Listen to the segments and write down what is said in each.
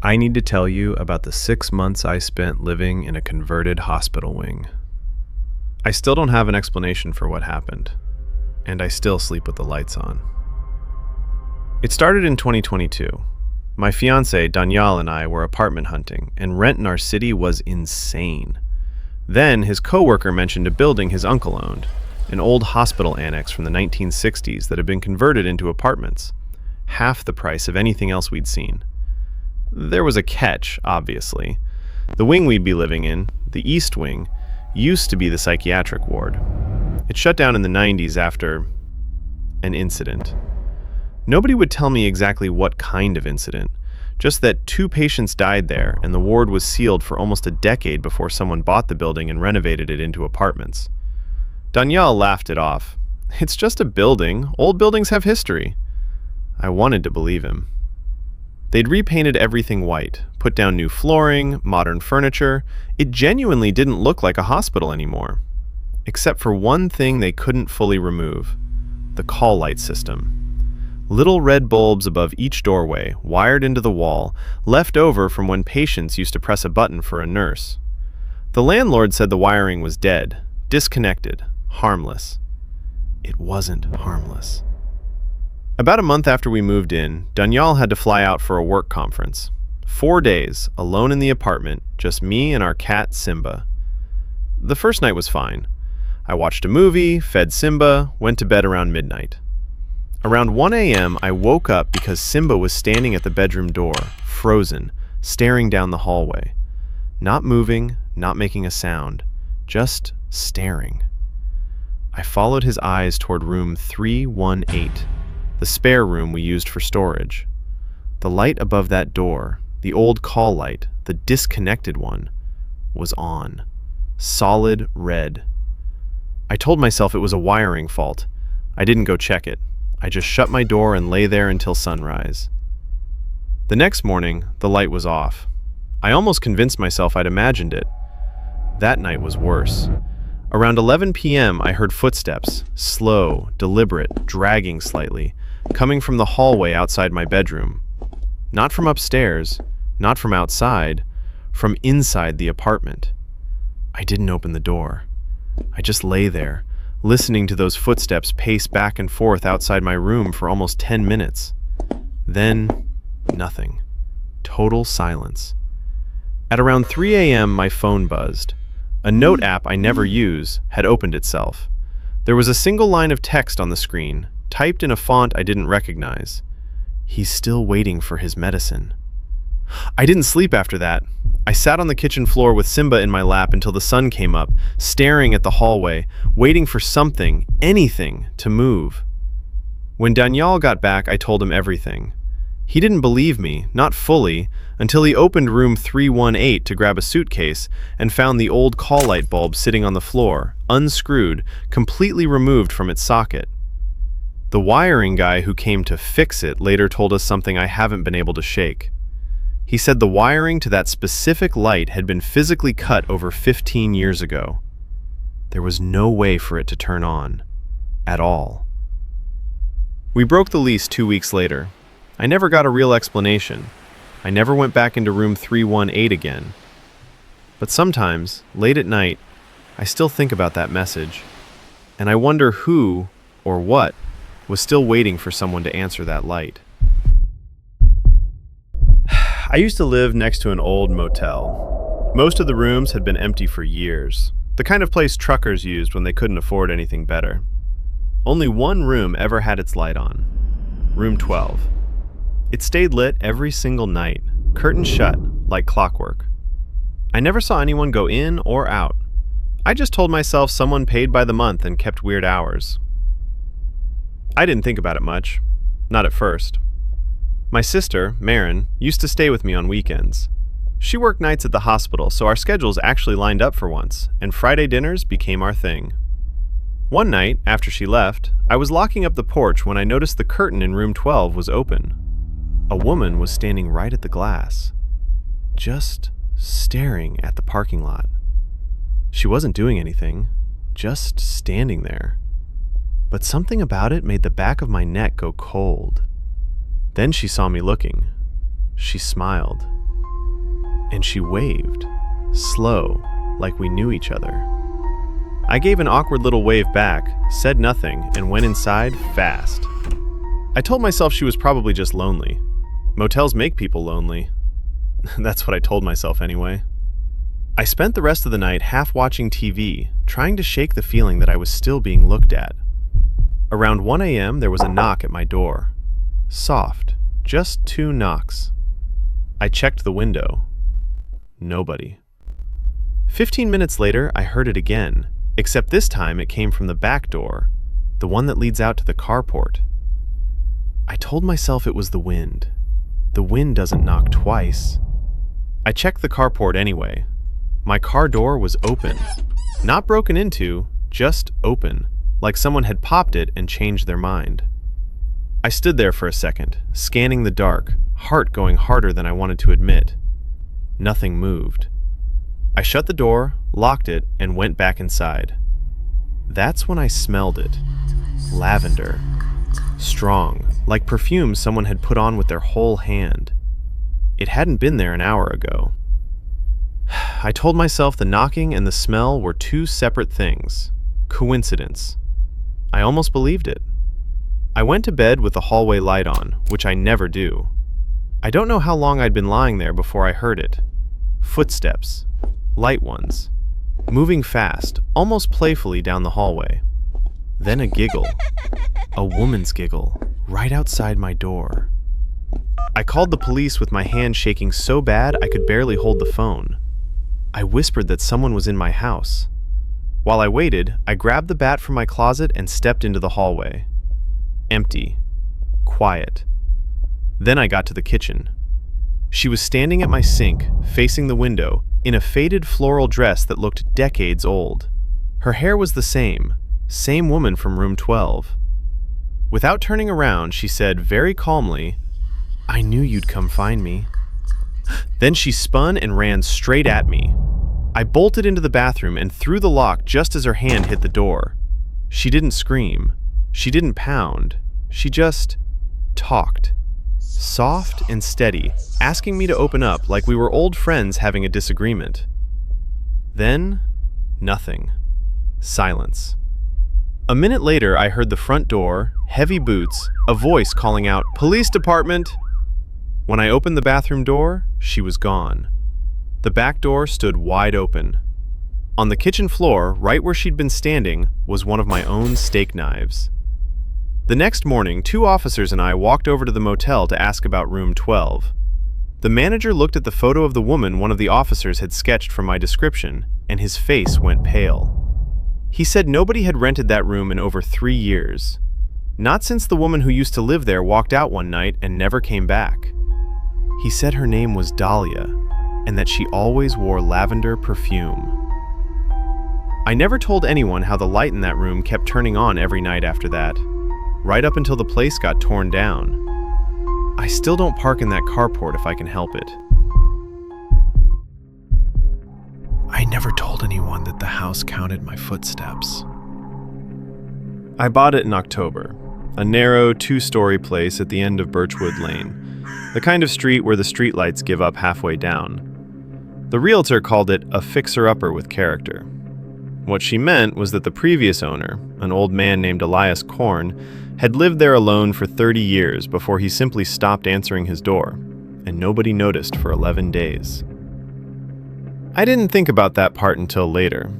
I need to tell you about the 6 months I spent living in a converted hospital wing. I still don't have an explanation for what happened, and I still sleep with the lights on. It started in 2022. My fiancée, Danielle, and I were apartment hunting, and rent in our city was insane. Then his coworker mentioned a building his uncle owned, an old hospital annex from the 1960s that had been converted into apartments, half the price of anything else we'd seen. There was a catch, obviously. The wing we'd be living in, the East Wing, used to be the psychiatric ward. It shut down in the 90s after an incident. Nobody would tell me exactly what kind of incident, just that 2 patients died there and the ward was sealed for almost a decade before someone bought the building and renovated it into apartments. Danielle laughed it off. It's just a building. Old buildings have history. I wanted to believe him. They'd repainted everything white, put down new flooring, modern furniture. It genuinely didn't look like a hospital anymore. Except for one thing they couldn't fully remove: the call light system. Little red bulbs above each doorway, wired into the wall, left over from when patients used to press a button for a nurse. The landlord said the wiring was dead, disconnected, harmless. It wasn't harmless. About a month after we moved in, Danielle had to fly out for a work conference. 4 days, alone in the apartment, just me and our cat Simba. The first night was fine. I watched a movie, fed Simba, went to bed around midnight. Around 1 a.m., I woke up because Simba was standing at the bedroom door, frozen, staring down the hallway. Not moving, not making a sound, just staring. I followed his eyes toward room 318. The spare room we used for storage. The light above that door, the old call light, the disconnected one, was on. Solid red. I told myself it was a wiring fault. I didn't go check it. I just shut my door and lay there until sunrise. The next morning, the light was off. I almost convinced myself I'd imagined it. That night was worse. Around 11 p.m., I heard footsteps, slow, deliberate, dragging slightly, coming from the hallway outside my bedroom. Not from upstairs, not from outside, from inside the apartment. I didn't open the door. I just lay there, listening to those footsteps pace back and forth outside my room for almost 10 minutes. Then, nothing. Total silence. At around 3 a.m., my phone buzzed. A note app I never use had opened itself. There was a single line of text on the screen, typed in a font I didn't recognize. He's still waiting for his medicine. I didn't sleep after that. I sat on the kitchen floor with Simba in my lap until the sun came up, staring at the hallway, waiting for something, anything, to move. When Danielle got back, I told him everything. He didn't believe me, not fully, until he opened room 318 to grab a suitcase and found the old call light bulb sitting on the floor, unscrewed, completely removed from its socket. The wiring guy who came to fix it later told us something I haven't been able to shake. He said the wiring to that specific light had been physically cut over 15 years ago. There was no way for it to turn on. At all. We broke the lease 2 weeks later. I never got a real explanation. I never went back into room 318 again. But sometimes, late at night, I still think about that message. And I wonder who, or what, was still waiting for someone to answer that light. I used to live next to an old motel. Most of the rooms had been empty for years, the kind of place truckers used when they couldn't afford anything better. Only one room ever had its light on, room 12. It stayed lit every single night, curtains shut, like clockwork. I never saw anyone go in or out. I just told myself someone paid by the month and kept weird hours. I didn't think about it much, not at first. My sister, Marin, used to stay with me on weekends. She worked nights at the hospital, so our schedules actually lined up for once, and Friday dinners became our thing. One night, after she left, I was locking up the porch when I noticed the curtain in room 12 was open. A woman was standing right at the glass, just staring at the parking lot. She wasn't doing anything, just standing there. But something about it made the back of my neck go cold. Then she saw me looking. She smiled. and she waved, slow, like we knew each other. I gave an awkward little wave back, said nothing, and went inside fast. I told myself she was probably just lonely. Motels make people lonely. That's what I told myself anyway. I spent the rest of the night half watching TV, trying to shake the feeling that I was still being looked at. Around 1 a.m., there was a knock at my door. Soft, just 2 knocks. I checked the window. Nobody. 15 minutes later, I heard it again, except this time it came from the back door, the one that leads out to the carport. I told myself it was the wind. The wind doesn't knock twice. I checked the carport anyway. My car door was open. Not broken into, just open, like someone had popped it and changed their mind. I stood there for a second, scanning the dark, heart going harder than I wanted to admit. Nothing moved. I shut the door, locked it, and went back inside. That's when I smelled it. Lavender. Strong, like perfume someone had put on with their whole hand. It hadn't been there an hour ago. I told myself the knocking and the smell were 2 separate things. Coincidence. I almost believed it. I went to bed with the hallway light on, which I never do. I don't know how long I'd been lying there before I heard it. Footsteps. Light ones. Moving fast, almost playfully down the hallway. Then a giggle. A woman's giggle, right outside my door. I called the police with my hand shaking so bad I could barely hold the phone. I whispered that someone was in my house. While I waited, I grabbed the bat from my closet and stepped into the hallway. Empty. Quiet. Then I got to the kitchen. She was standing at my sink, facing the window, in a faded floral dress that looked decades old. Her hair was the same woman from room 12. Without turning around, she said very calmly, "I knew you'd come find me." Then she spun and ran straight at me. I bolted into the bathroom and threw the lock just as her hand hit the door. She didn't scream. She didn't pound. She just talked. Soft and steady, asking me to open up like we were old friends having a disagreement. Then, nothing. Silence. A minute later, I heard the front door, heavy boots, a voice calling out, "Police department!" When I opened the bathroom door, she was gone. The back door stood wide open. On the kitchen floor, right where she'd been standing, was one of my own steak knives. The next morning, 2 officers and I walked over to the motel to ask about room 12. The manager looked at the photo of the woman one of the officers had sketched from my description, and his face went pale. He said nobody had rented that room in over 3 years. Not since the woman who used to live there walked out one night and never came back. He said her name was Dahlia, and that she always wore lavender perfume. I never told anyone how the light in that room kept turning on every night after that, right up until the place got torn down. I still don't park in that carport if I can help it. I never told anyone that the house counted my footsteps. I bought it in October, a narrow 2-story place at the end of Birchwood Lane, the kind of street where the streetlights give up halfway down. The realtor called it a fixer-upper with character. What she meant was that the previous owner, an old man named Elias Korn, had lived there alone for 30 years before he simply stopped answering his door, and nobody noticed for 11 days. I didn't think about that part until later.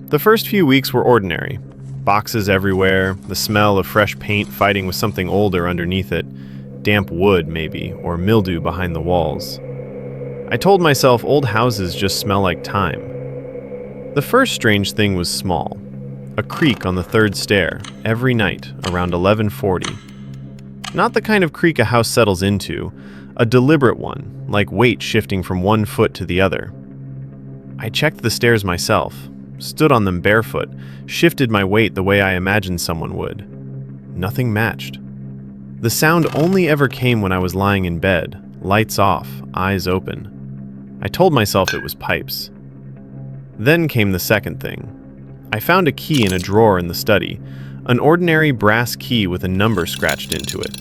The first few weeks were ordinary. Boxes everywhere, the smell of fresh paint fighting with something older underneath it, damp wood maybe, or mildew behind the walls. I told myself old houses just smell like time. The first strange thing was small. A creak on the 3rd stair, every night, around 11:40. Not the kind of creak a house settles into, a deliberate one, like weight shifting from one foot to the other. I checked the stairs myself, stood on them barefoot, shifted my weight the way I imagined someone would. Nothing matched. The sound only ever came when I was lying in bed, lights off, eyes open. I told myself it was pipes. Then came the second thing. I found a key in a drawer in the study, an ordinary brass key with a number scratched into it.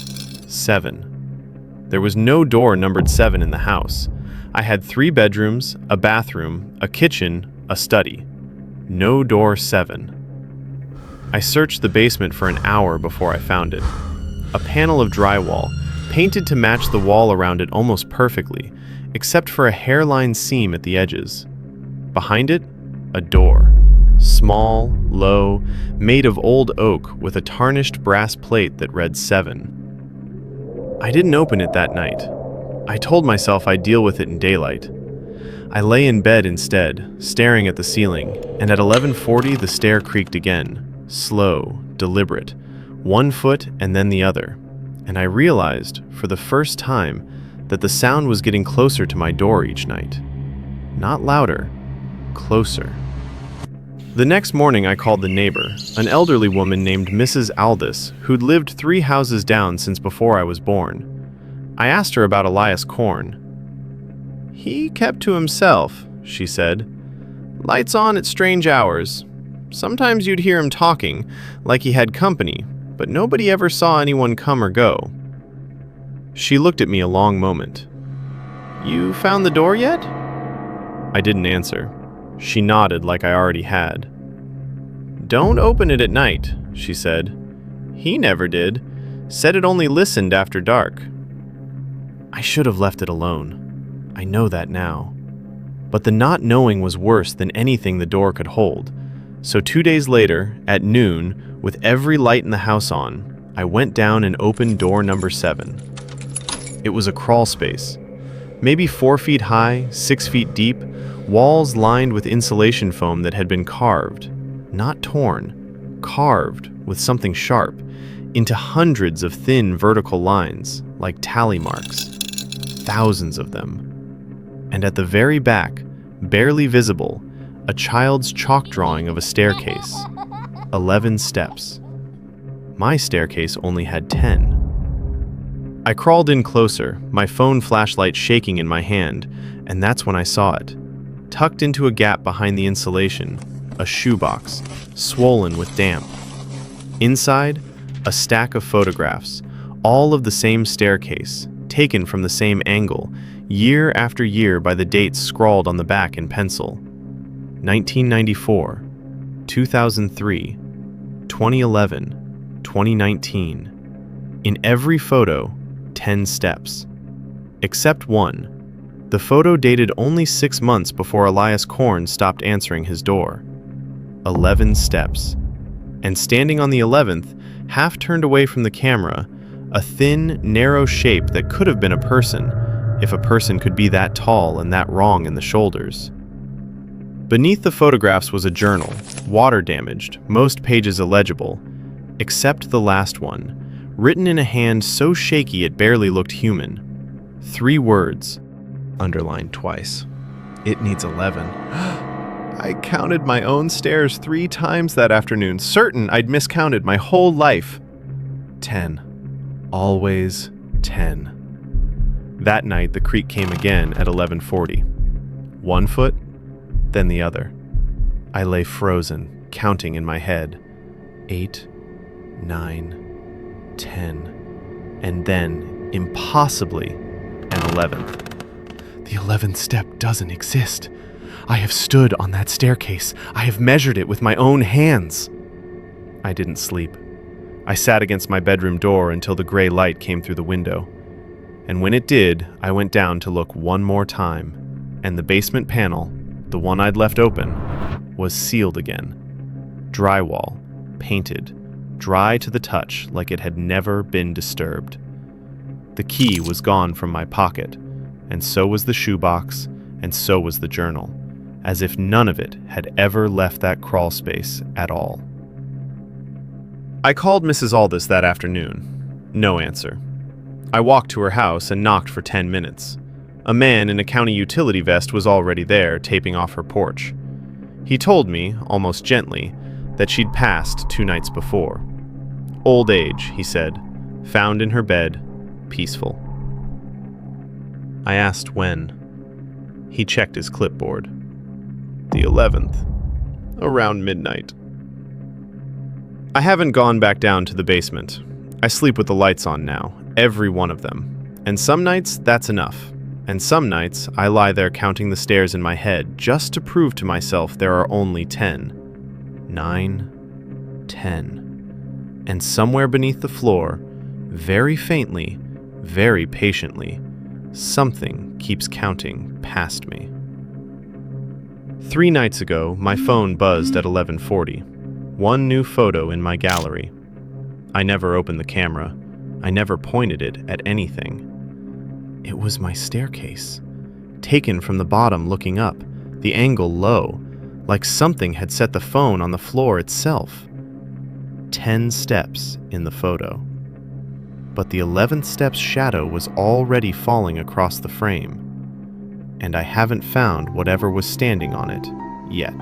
7. There was no door numbered 7 in the house, I had 3 bedrooms, a bathroom, a kitchen, a study. No door 7. I searched the basement for an hour before I found it. A panel of drywall, painted to match the wall around it almost perfectly, except for a hairline seam at the edges. Behind it, a door. Small, low, made of old oak with a tarnished brass plate that read 7. I didn't open it that night. I told myself I'd deal with it in daylight. I lay in bed instead, staring at the ceiling, and at 11:40 the stair creaked again, slow, deliberate, 1 foot and then the other, and I realized, for the first time, that the sound was getting closer to my door each night. Not louder, closer. The next morning I called the neighbor, an elderly woman named Mrs. Aldis, who'd lived 3 houses down since before I was born. I asked her about Elias Korn. "He kept to himself," she said. "Lights on at strange hours. Sometimes you'd hear him talking, like he had company, but nobody ever saw anyone come or go." She looked at me a long moment. "You found the door yet?" I didn't answer. She nodded like I already had. "Don't open it at night," she said. "He never did. Said it only listened after dark." I should have left it alone. I know that now. But the not knowing was worse than anything the door could hold. So 2 days later, at noon, with every light in the house on, I went down and opened door number 7. It was a crawl space. Maybe 4 feet high, 6 feet deep, walls lined with insulation foam that had been carved, not torn, carved with something sharp, into hundreds of thin vertical lines, like tally marks. Thousands of them. And at the very back, barely visible, a child's chalk drawing of a staircase. 11 steps. My staircase only had 10. I crawled in closer, my phone flashlight shaking in my hand, and that's when I saw it. Tucked into a gap behind the insulation, a shoebox, swollen with damp. Inside, a stack of photographs, all of the same staircase, taken from the same angle, year after year by the dates scrawled on the back in pencil. 1994, 2003, 2011, 2019. In every photo, 10 steps. Except one. The photo dated only 6 months before Elias Korn stopped answering his door. 11 steps. And standing on the 11th, half turned away from the camera, a thin, narrow shape that could have been a person, if a person could be that tall and that wrong in the shoulders. Beneath the photographs was a journal, water-damaged, most pages illegible, except the last one, written in a hand so shaky it barely looked human. 3 words, underlined twice. It needs 11. I counted my own stairs 3 times that afternoon, certain I'd miscounted my whole life. 10. Always 10. That night, the creak came again at 11:40. 1 foot, then the other. I lay frozen, counting in my head. 8, 9, 10, and then, impossibly, an 11th. The 11th step doesn't exist. I have stood on that staircase. I have measured it with my own hands. I didn't sleep. I sat against my bedroom door until the gray light came through the window. And when it did, I went down to look one more time, and the basement panel, the one I'd left open, was sealed again. Drywall, painted, dry to the touch like it had never been disturbed. The key was gone from my pocket, and so was the shoebox, and so was the journal, as if none of it had ever left that crawl space at all. I called Mrs. Aldis that afternoon. No answer. I walked to her house and knocked for 10 minutes. A man in a county utility vest was already there, taping off her porch. He told me, almost gently, that she'd passed 2 nights before. Old age, he said, found in her bed, peaceful. I asked when. He checked his clipboard. The 11th, around midnight. I haven't gone back down to the basement. I sleep with the lights on now, every one of them. And some nights, that's enough. And some nights, I lie there counting the stairs in my head just to prove to myself there are only 10. 9, 10. And somewhere beneath the floor, very faintly, very patiently, something keeps counting past me. 3 nights ago, my phone buzzed at 11:40. One new photo in my gallery. I never opened the camera. I never pointed it at anything. It was my staircase, taken from the bottom looking up, the angle low, like something had set the phone on the floor itself. 10 steps in the photo. But the 11th step's shadow was already falling across the frame, and I haven't found whatever was standing on it yet.